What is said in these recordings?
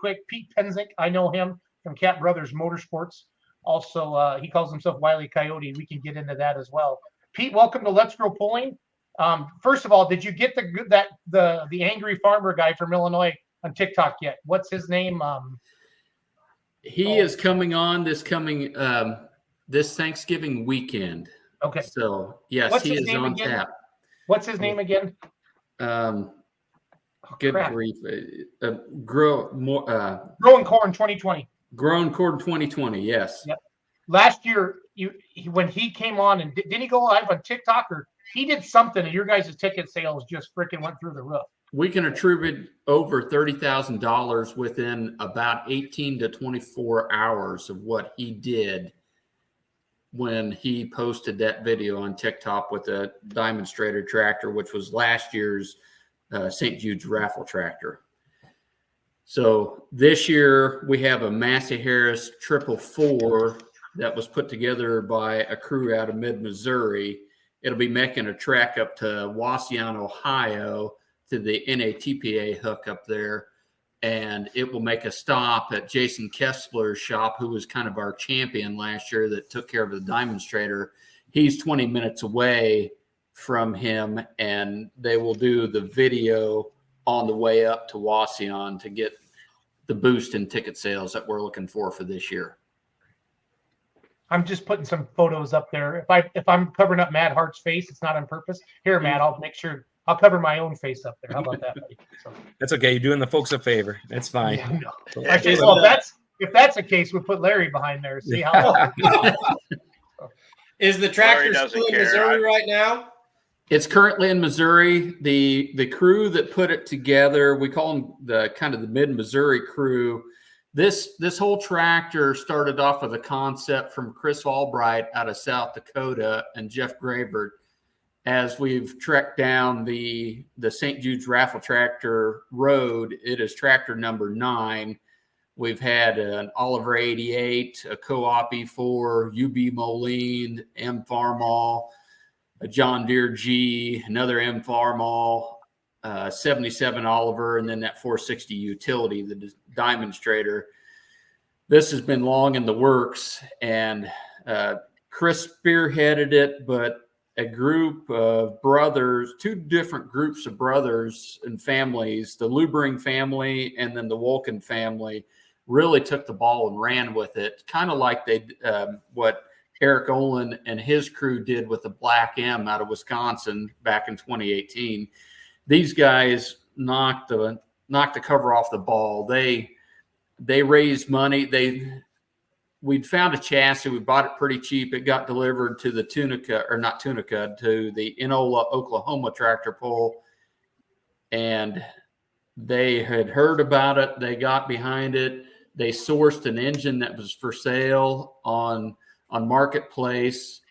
quick. Pete Penzick, I know him from Cat Brothers Motorsports. Also, he calls himself Wile E. Coyote. We can get into that as well. Pete, welcome to Let's Grow Pulling. First of all, did you get the angry farmer guy from Illinois on TikTok yet? What's his name? He is coming on this Thanksgiving weekend. Okay. So yes, What's he his is name on again? tap. What's his name again? Good grief. Growing Corn 2020. Grown Corn 2020. Yes. Yep. Last year, when he came on and didn't he go live on TikTok, or he did something and your guys' ticket sales just freaking went through the roof? We can attribute over $30,000 within about 18 to 24 hours of what he did when he posted that video on TikTok with a demonstrator tractor, which was last year's St. Jude's Raffle tractor. So this year we have a Massey Harris 444 that was put together by a crew out of mid-Missouri. It'll be making a trek up to Wauseon, Ohio, to the NATPA hook up there. And it will make a stop at Jason Kessler's shop, who was kind of our champion last year that took care of the demonstrator. He's 20 minutes away from him, and they will do the video on the way up to Wauseon to get the boost in ticket sales that we're looking for this year. I'm just putting some photos up there. If I'm covering up Matt Hart's face, it's not on purpose. Here, Matt, I'll make sure I'll cover my own face up there. How about that, buddy? So. That's okay. You're doing the folks a favor. That's fine. Yeah, no. Actually, well, if that's the case, we'll put Larry behind there. See how. Is the tractor still in Missouri right now? It's currently in Missouri. The crew that put it together, we call them the mid-Missouri crew. This whole tractor started off with a concept from Chris Albright out of South Dakota and Jeff Gravert. As we've trekked down the St. Jude's Raffle Tractor Road, it is tractor number 9. We've had an Oliver 88, a Co-op E4, UB Moline, M Farmall, a John Deere G, another M Farmall, 77 Oliver, and then that 460 utility, the demonstrator. This has been long in the works, and Chris spearheaded it, but a group of brothers, 2 different groups of brothers and families, the Lubring family and then the Wolken family, really took the ball and ran with it, kind of like they what Eric Olin and his crew did with the Black M out of Wisconsin back in 2018. These guys knocked the cover off the ball. They raised money. We'd found a chassis. We bought it pretty cheap. It got delivered to the to the Enola, Oklahoma tractor pull. And they had heard about it. They got behind it. They sourced an engine that was for sale on Marketplace,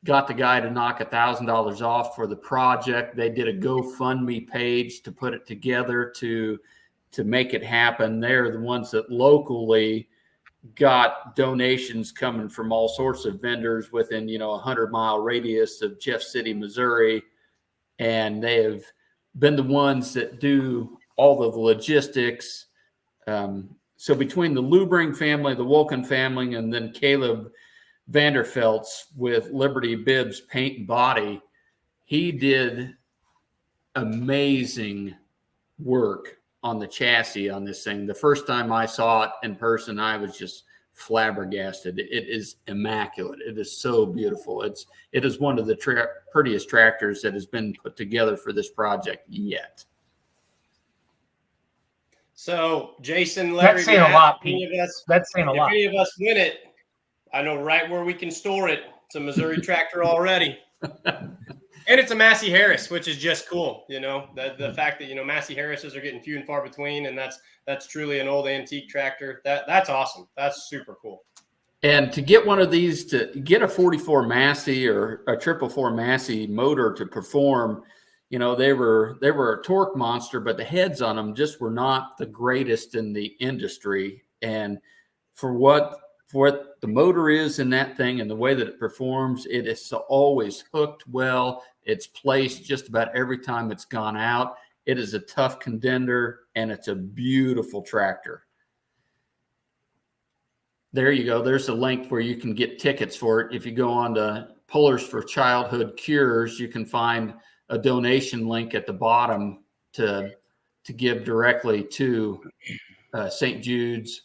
got the guy to knock $1,000 off for the project. They did a GoFundMe page to put it together to make it happen. They're the ones that locally got donations coming from all sorts of vendors within, 100-mile radius of Jeff City, Missouri. And they have been the ones that do all of the logistics. So between the Lubring family, the Wolken family, and then Caleb Vanderfelt's with Liberty Bibbs Paint and Body, he did amazing work on the chassis on this thing. The first time I saw it in person, I was just flabbergasted. It is immaculate. It is so beautiful. It is one of the prettiest tractors that has been put together for this project yet. So Jason, Larry, that's saying Matt, a lot, Pete. That's saying a lot. If any of us win it, I know right where we can store it. It's a Missouri tractor already. And it's a Massey Harris, which is just cool. The fact that, Massey Harrises are getting few and far between, and that's truly an old antique tractor. That's awesome. That's super cool. And to get one of these, to get a 44 Massey or a 444 Massey motor to perform, they were a torque monster, but the heads on them just were not the greatest in the industry. And for what the motor is in that thing and the way that it performs, it is always hooked well. It's placed just about every time it's gone out. It is a tough contender, and it's a beautiful tractor. There you go. There's a link where you can get tickets for it. If you go on to Pullers for Childhood Cures, you can find a donation link at the bottom to give directly to St. Jude's,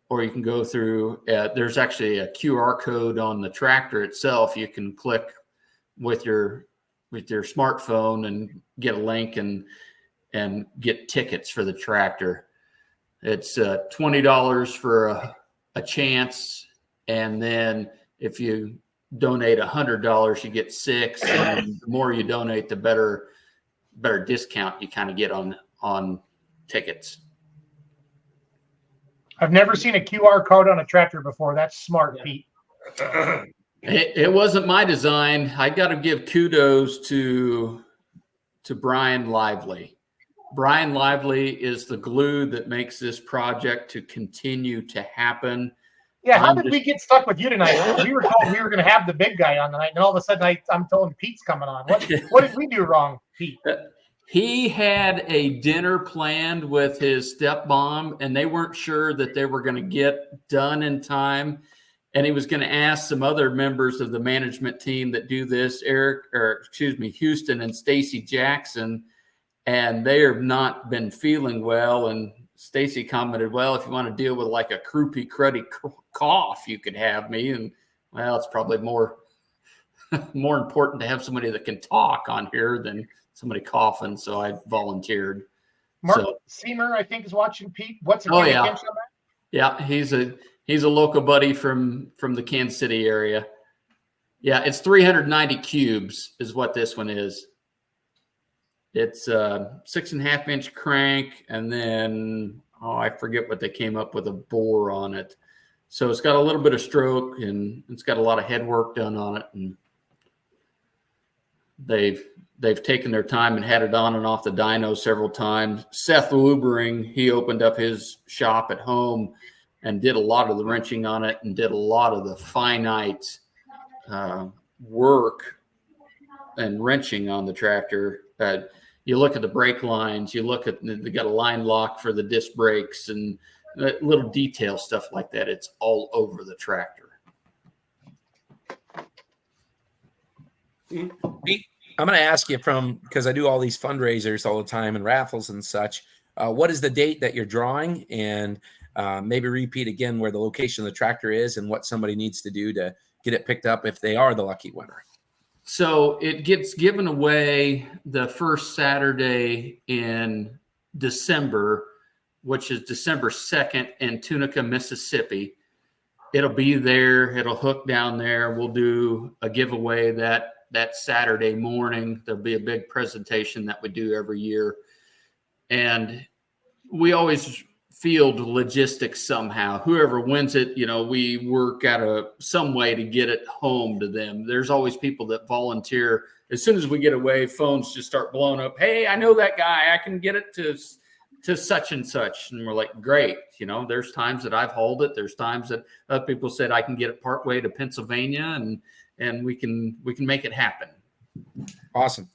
or you can go through. There's actually a QR code on the tractor itself. You can click with your smartphone and get a link and get tickets for the tractor. It's $20 for a chance, and then if you donate $100, you get 6. And the more you donate, the better discount you kind of get on tickets. I've never seen a QR code on a tractor before. That's smart, Pete. It wasn't my design. I got to give kudos to Brian Lively. Brian Lively is the glue that makes this project to continue to happen. Yeah, how did we get stuck with you tonight? We were told we were going to have the big guy on tonight, and all of a sudden I'm told Pete's coming on. What did we do wrong, Pete? He had a dinner planned with his stepmom, and they weren't sure that they were going to get done in time. And he was going to ask some other members of the management team that do this, Houston and Stacy Jackson, and they have not been feeling well. And Stacy commented, well, if you want to deal with like a croupy, cruddy cough, you could have me. And well, it's probably more important to have somebody that can talk on here than somebody coughing. So I volunteered. Mark Seamer, I think, is watching, Pete. What's the yeah. on that? Yeah, he's a local buddy from the Kansas City area. Yeah, it's 390 cubes is what this one is. It's a 6.5-inch crank, and then I forget what they came up with, a bore on it. So it's got a little bit of stroke, and it's got a lot of head work done on it, and they've taken their time and had it on and off the dyno several times. Seth Lubering, he opened up his shop at home and did a lot of the wrenching on it and did a lot of the finite work and wrenching on the tractor. You look at the brake lines, you look at, they got a line lock for the disc brakes and little detail stuff like that. It's all over the tractor. Pete, I'm going to ask you because I do all these fundraisers all the time and raffles and such. What is the date that you're drawing? And maybe repeat again where the location of the tractor is and what somebody needs to do to get it picked up if they are the lucky winner. So it gets given away the first Saturday in December, which is December 2nd in Tunica, Mississippi. It'll be there. It'll hook down there. We'll do a giveaway that Saturday morning. There'll be a big presentation that we do every year. And we always field logistics somehow. Whoever wins it, we work out some way to get it home to them. There's always people that volunteer. As soon as we get away, phones just start blowing up. Hey, I know that guy. I can get it to such and such. And we're like, great. There's times that I've hauled it. There's times that other people said I can get it partway to Pennsylvania and we can make it happen. Awesome.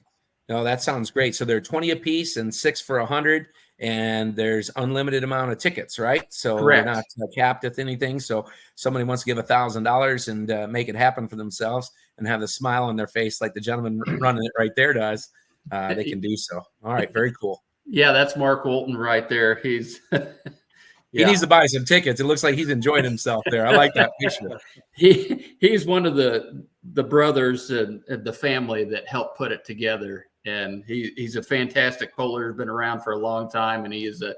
No, that sounds great. So they're 20 a piece and 6 for 100. And there's unlimited amount of tickets, right? So Correct. We're not capped at anything. So somebody wants to give $1,000 and make it happen for themselves and have the smile on their face like the gentleman running it right there does, they can do so. All right, very cool. Yeah, that's Mark Walton right there. He's He needs to buy some tickets. It looks like he's enjoying himself there. I like that picture. He's one of the brothers and the family that helped put it together. And he's a fantastic puller, has been around for a long time, and he is a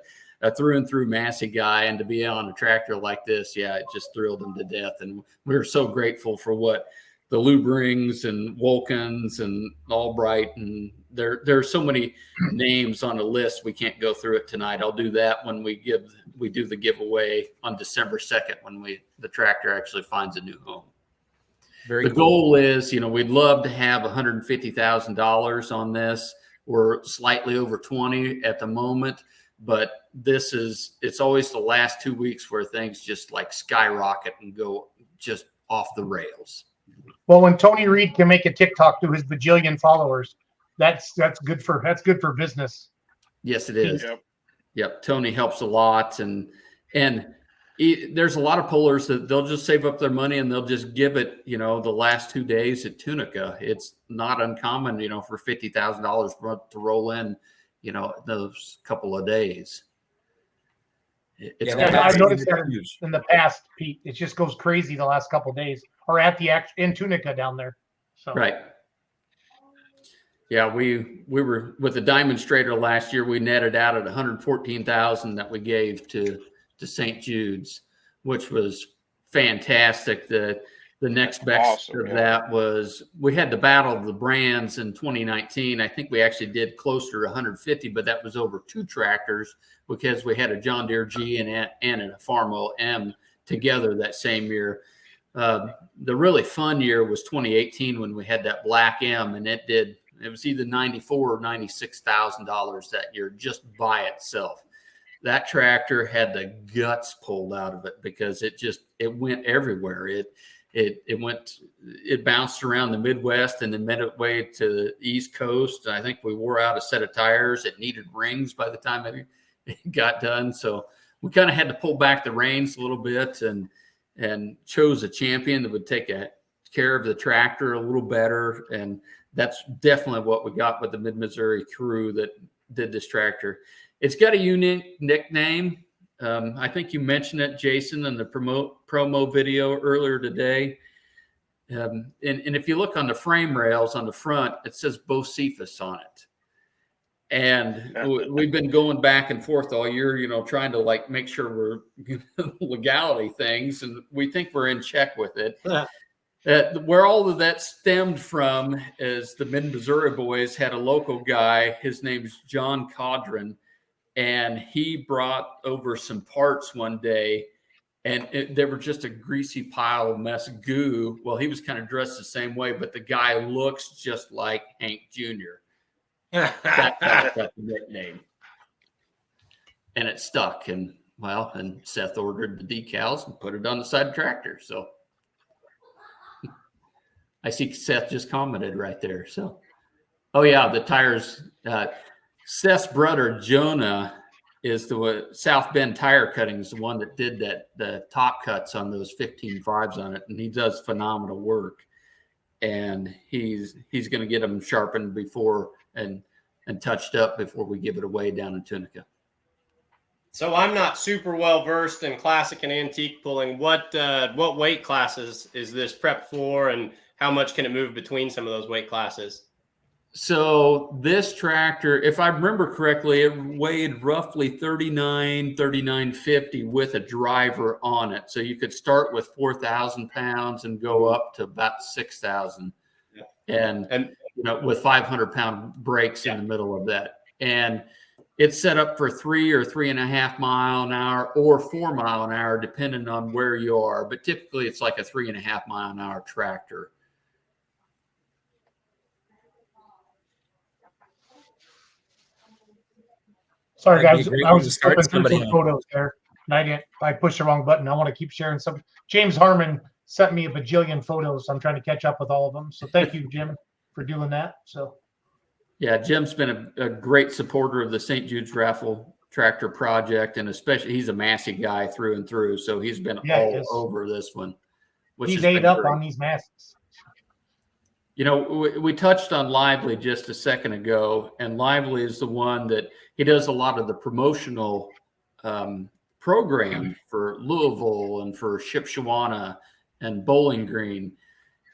through and through Massey guy. And to be on a tractor like this, yeah, it just thrilled him to death. And we're so grateful for what the Lubrings and Wolkins and Albright, and there are so many names on the list. We can't go through it tonight. I'll do that when we do the giveaway on December 2nd when the tractor actually finds a new home. Very the cool. goal is, we'd love to have $150,000 on this. We're slightly over 20 at the moment, but it's always the last 2 weeks where things just like skyrocket and go just off the rails. Well, when Tony Reed can make a TikTok to his bajillion followers, that's good for business. Yes, it is. Yep. Tony helps a lot, and there's a lot of pullers that they'll just save up their money and they'll just give it, the last 2 days at Tunica. It's not uncommon, for $50,000 to roll in, those couple of days. It's I've noticed that huge. in the past, Pete. It just goes crazy the last couple of days, or at the in Tunica down there. So right. Yeah, we were with the Diamond Strader last year. We netted out at $114,000 that we gave to St. Jude's, which was fantastic. The next best of that was we had the Battle of the Brands in 2019. I think we actually did closer to 150, but that was over 2 tractors because we had a John Deere G and a Farmo M together that same year. The really fun year was 2018 when we had that Black M, and it was either $94,000 or $96,000 that year just by itself. That tractor had the guts pulled out of it because it went everywhere. It bounced around the Midwest and then made its way to the East Coast. I think we wore out a set of tires. It needed rings by the time it got done. So we kind of had to pull back the reins a little bit and chose a champion that would take care of the tractor a little better. And that's definitely what we got with the Mid-Missouri crew that did this tractor. It's got a unique nickname. I think you mentioned it, Jason, in the promo video earlier today. And if you look on the frame rails on the front, it says Bocephus on it. And we've been going back and forth all year, trying to make sure we're legality things, and we think we're in check with it. Where all of that stemmed from is the Mid-Missouri boys had a local guy. His name's John Codron. And he brought over some parts one day, and they were just a greasy pile of mess goo. Well, he was kind of dressed the same way, but the guy looks just like Hank Jr. That's the nickname. And it stuck. And Seth ordered the decals and put it on the side of the tractor. So I see Seth just commented right there. So, oh yeah, the tires. Seth's brother Jonah is the South Bend Tire Cutting is the one that did the top cuts on those 15.5s on it, and he does phenomenal work. And he's going to get them sharpened before and touched up before we give it away down in Tunica. So I'm not super well versed in classic and antique pulling. What weight classes is this prep for, and how much can it move between some of those weight classes? So this tractor, if I remember correctly, it weighed roughly 3950 with a driver on it. So you could start with 4,000 pounds and go up to about 6,000, and with 500-pound brakes in the middle of that. And it's set up for 3 or 3.5 mile an hour or 4 mile an hour, depending on where you are. But typically, it's like a 3.5 mile an hour tractor. Sorry, guys. I was flipping through some photos there, and I pushed the wrong button. I want to keep sharing some. James Harmon sent me a bajillion photos, so I'm trying to catch up with all of them. So thank you, Jim, for doing that. So, yeah, Jim's been a great supporter of the St. Jude's Raffle tractor project, and especially he's a Massey guy through and through, so he's been all over this one. He's ate up on these Masseys. We touched on Lively just a second ago, and Lively is the one that he does a lot of the promotional program for Louisville and for Shipshewana and Bowling Green.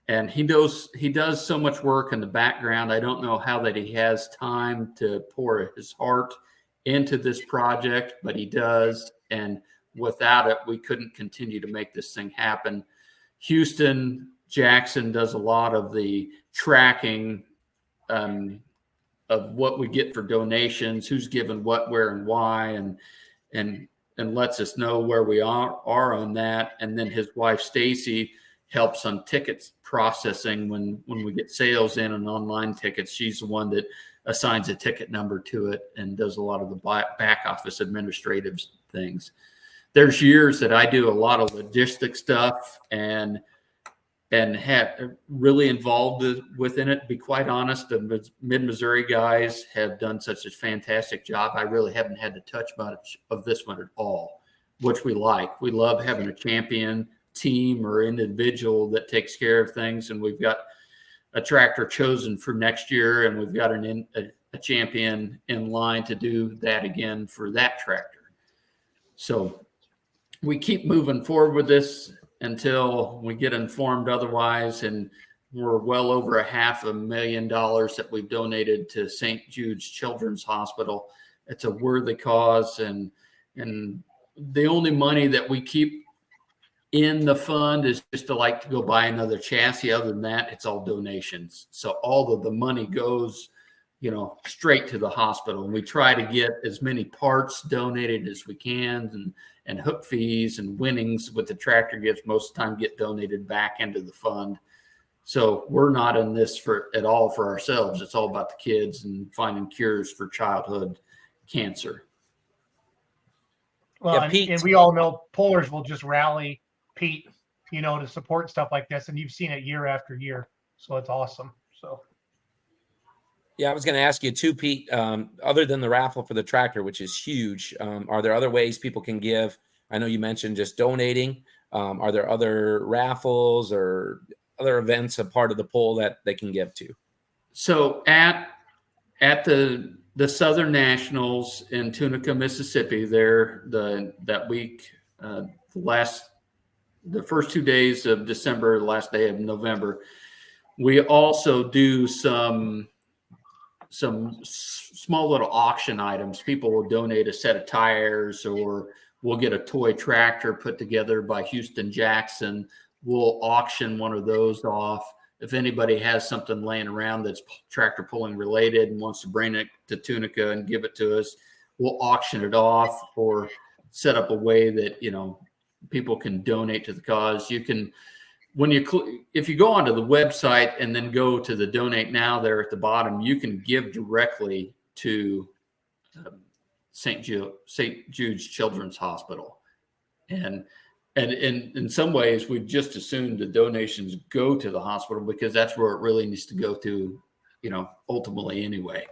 And he does so much work in the background. I don't know how that he has time to pour his heart into this project, but he does. And without it, we couldn't continue to make this thing happen. Houston Jackson does a lot of the tracking of what we get for donations, who's given what, where, and why, and lets us know where we are on that. And then his wife Stacy helps on tickets processing when we get sales in and online tickets. She's the one that assigns a ticket number to it and does a lot of the back office administrative things. There's years that I do a lot of logistic stuff and have really involved within it. To be quite honest, the Mid-Missouri guys have done such a fantastic job. I really haven't had to touch much of this one at all. which we like. We love having a champion team or individual that takes care of things, and we've got a tractor chosen for next year, and we've got a champion in line to do that again for that tractor. So we keep moving forward with this until we get informed otherwise, and we're well over $500,000 that we've donated to St. Jude's Children's Hospital. It's a worthy cause, and the only money that we keep in the fund is just to go buy another chassis. Other than that, it's all donations. So all of the money goes, straight to the hospital. And we try to get as many parts donated as we can, and hook fees and winnings with the tractor gets most of the time get donated back into the fund. So we're not in this at all for ourselves. It's all about the kids and finding cures for childhood cancer. Well, and we all know pullers will just rally Pete, to support stuff like this. And you've seen it year after year. So it's awesome. So. Yeah, I was going to ask you too, Pete, other than the raffle for the tractor, which is huge, are there other ways people can give? I know you mentioned just donating. Are there other raffles or other events a part of the poll that they can give to? So at the Southern Nationals in Tunica, Mississippi, that week, the first 2 days of December, the last day of November, we also do some small little auction items. People will donate a set of tires, or we'll get a toy tractor put together by Houston Jackson. We'll auction one of those off. If anybody has something laying around that's tractor pulling related and wants to bring it to Tunica and give it to us, we'll auction it off or set up a way that, people can donate to the cause. You can, if you go onto the website and then go to the donate now there at the bottom, you can give directly to St. Jude's Children's Hospital. And in some ways, we've just assumed the donations go to the hospital because that's where it really needs to go to, ultimately anyway.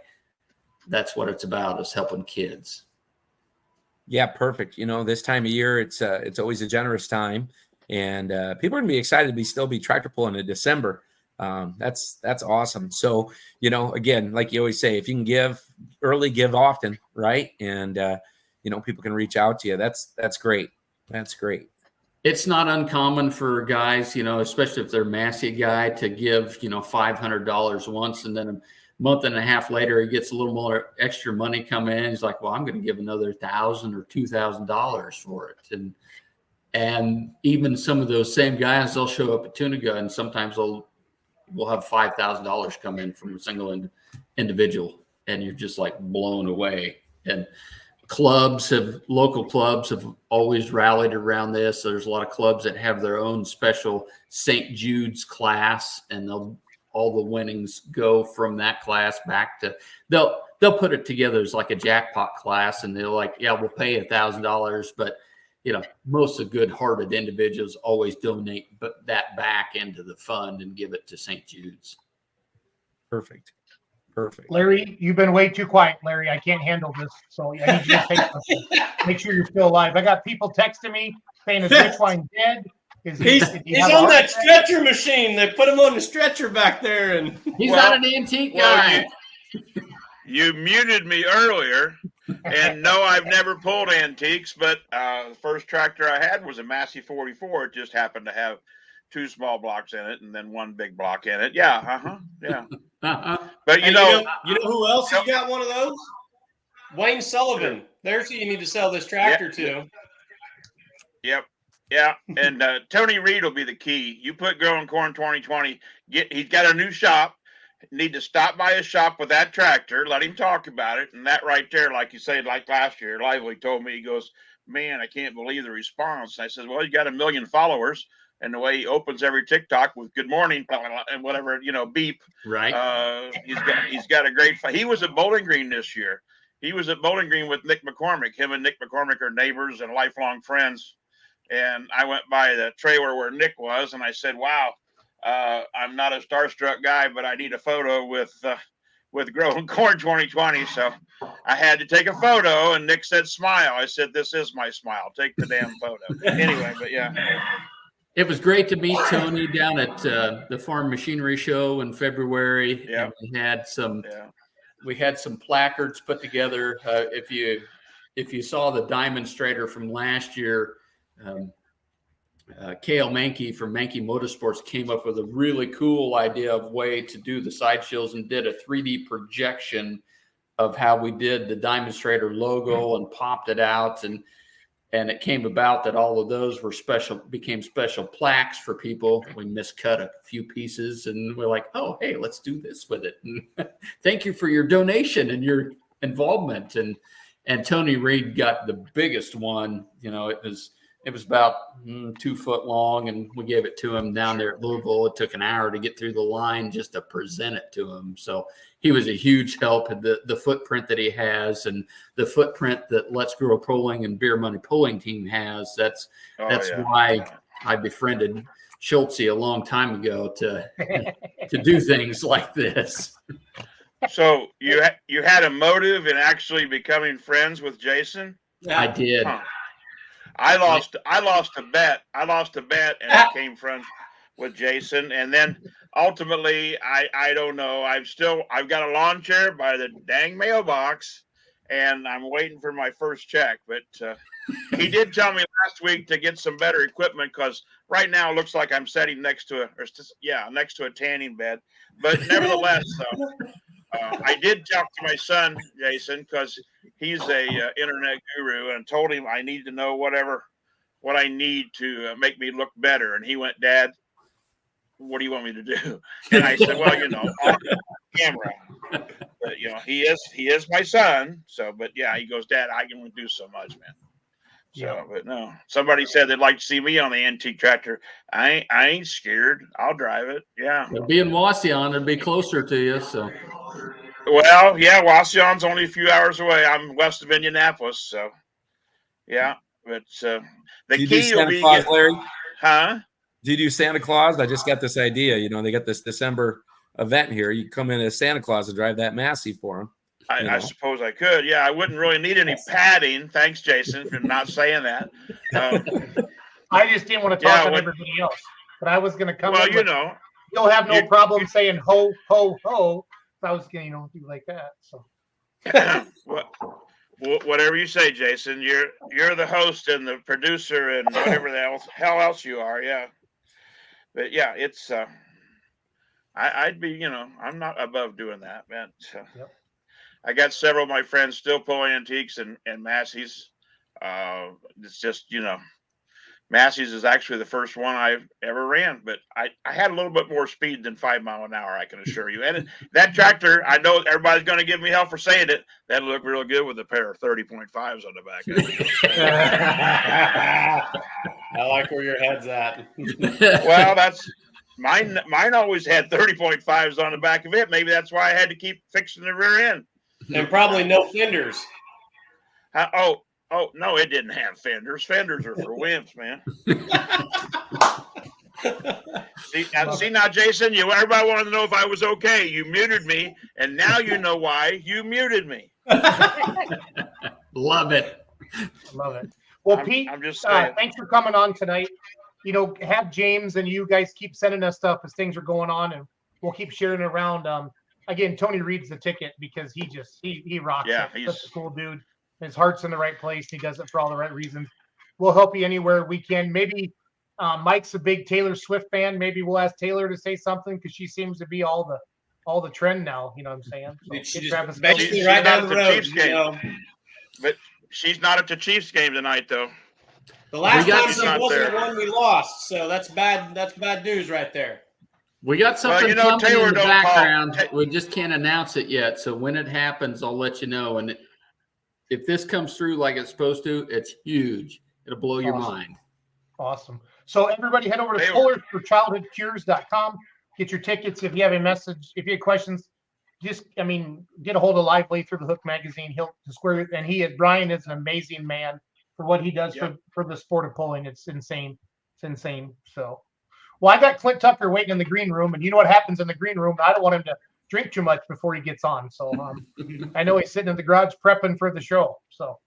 That's what it's about, is helping kids. Yeah, perfect. This time of year, it's always a generous time, and people are gonna be excited to still be tractor pulling in December. That's awesome. So, again, like you always say, if you can give early, give often, right? And people can reach out to you. That's great. That's great. It's not uncommon for guys, especially if they're a Massey guy, to give, $500 once, and then a month and a half later, he gets a little more extra money come in. He's like, well, I'm going to give another $1,000 or $2,000 for it. And even some of those same guys, they'll show up at Tunica, and sometimes we'll have $5,000 come in from a single individual, and you're just like blown away. And local clubs have always rallied around this. There's a lot of clubs that have their own special St. Jude's class, and all the winnings go from that class back to, they'll put it together as like a jackpot class, and they're like, yeah, we'll pay $1,000, but most of the good-hearted individuals always donate that back into the fund and give it to St. Jude's. Perfect. Larry, you've been way too quiet, Larry. I can't handle this. So I need you to take something. Make sure you're still alive. I got people texting me saying, is Rich Wine dead? He's on that stretcher machine. They put him on the stretcher back there. And he's not an antique guy. You muted me earlier. And no, I've never pulled antiques, but the first tractor I had was a Massey 44. It just happened to have 2 small blocks in it and then 1 big block in it. Yeah. Yeah. But you know who else has got one of those? Wayne Sullivan. There's who you need to sell this tractor to. Yep. Yeah. And Tony Reed will be the key. You put Growing Corn 2020. He's got a new shop. Need to stop by his shop with that tractor. Let him talk about it. And that right there, like you said, like last year, Lively told me, he goes, man, I can't believe the response. And I said, well, you got 1 million followers. And the way he opens every TikTok with good morning and whatever, beep. Right. He's got a great fight. He was at Bowling Green this year. He was at Bowling Green with Nick McCormick. Him and Nick McCormick are neighbors and lifelong friends. And I went by the trailer where Nick was, and I said, wow, I'm not a starstruck guy, but I need a photo with with Growing Corn 2020. So I had to take a photo, and Nick said, "Smile." I said, "This is my smile. Take the damn photo." Anyway, but yeah. It was great to meet Tony down at the Farm Machinery Show in February. Yeah. And Yeah. we had some placards put together. If you saw the demonstrator from last year, Cale Mankey from Mankey Motorsports came up with a really cool idea of way to do the sideshows and did a 3D projection of how we did the demonstrator logo and popped it out, and it came about that all of those became special plaques for people. We miscut a few pieces, and we're like, oh, hey, let's do this with it. And thank you for your donation and your involvement. And Tony Reed got the biggest one. You know, it was about 2 foot long, and we gave it to him down there at Louisville. It took an hour to get through the line just to present it to him. So he was a huge help in the footprint that he has, and the footprint that Let's Grow Polling and Beer Money Polling Team has. That's why I befriended Schultze a long time ago to do things like this. So you had a motive in actually becoming friends with Jason? Yeah. I did. Huh. I lost a bet. And I became friends with Jason. And then ultimately, I don't know. I've got a lawn chair by the dang mailbox, and I'm waiting for my first check. But he did tell me last week to get some better equipment, because right now it looks like I'm sitting next to a tanning bed. But nevertheless, I did talk to my son, Jason, because he's a internet guru, and told him I need to know what I need to make me look better. And he went, "Dad, what do you want me to do?" And I said, "Well, on camera." But, he is my son. So, but yeah, he goes, "Dad, I can only do so much, man." So, yeah. But no, somebody said they'd like to see me on the antique tractor. I ain't scared. I'll drive it. Yeah. Being Wasion, it'd be closer to you. So. Well, yeah, Wasion's only a few hours away. I'm west of Indianapolis, so yeah. But the key will be, Larry? Huh? Do you do Santa Claus? I just got this idea. They got this December event here. You come in as Santa Claus and drive that Massey for them. I suppose I could. Yeah, I wouldn't really need any padding. Thanks, Jason, for not saying that. I just didn't want to talk on everybody else, but I was going to come. Well, you'll have no problem saying ho ho ho. I was going to do like that. So. Whatever you say, Jason. You're the host and the producer and whatever the hell else you are. Yeah. But yeah, it's I'd be, I'm not above doing that, man. So, yep. I got several of my friends still pulling antiques and Massey's. It's just, Massey's is actually the first one I've ever ran, but I had a little bit more speed than 5 miles an hour, I can assure you. And that tractor, I know everybody's going to give me hell for saying it. That looked real good with a pair of 30.5s on the back of it. I like where your head's at. Well, that's mine. Mine always had 30.5s on the back of it. Maybe that's why I had to keep fixing the rear end. And probably no fenders. Oh, no, it didn't have fenders. Fenders are for wimps, man. See now, Jason, everybody wanted to know if I was okay. You muted me, and now you know why you muted me. Love it. Love it. Well, Pete, I'm just saying. Thanks for coming on tonight. Have James and you guys keep sending us stuff as things are going on, and we'll keep sharing it around. Again, Tony Reed's the ticket because he rocks. Yeah, it. He's such a cool dude. His heart's in the right place. He does it for all the right reasons. We'll help you anywhere we can. Maybe Mike's a big Taylor Swift fan. Maybe we'll ask Taylor to say something because she seems to be all the trend now. You know what I'm saying? So she's basically right down the road. But she's not at the Chiefs game tonight, though. The last time she wasn't the one we lost, so that's bad. That's bad news right there. We got something coming Taylor in the background. We just can't announce it yet. So when it happens, I'll let you know. And if this comes through like it's supposed to, it's huge. It'll blow your mind. Awesome. So everybody head over to pullersforchildhoodcures.com. Get your tickets. If you have a message, if you have questions, get a hold of Lively through the Hook magazine. He'll square it. And Brian is an amazing man for what he does for the sport of pulling. It's insane. It's insane. So, well, I got Clint Tucker waiting in the green room, and you know what happens in the green room. I don't want him to drink too much before he gets on. So I know he's sitting in the garage prepping for the show. So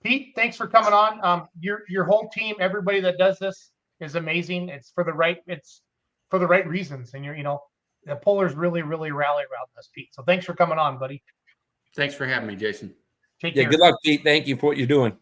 Pete, thanks for coming on. Your whole team, everybody that does this is amazing. It's for the right reasons. And the pullers really, really rally around this, Pete. So thanks for coming on, buddy. Thanks for having me, Jason. Take Yeah, care. good luck, Pete. Thank you for what you're doing.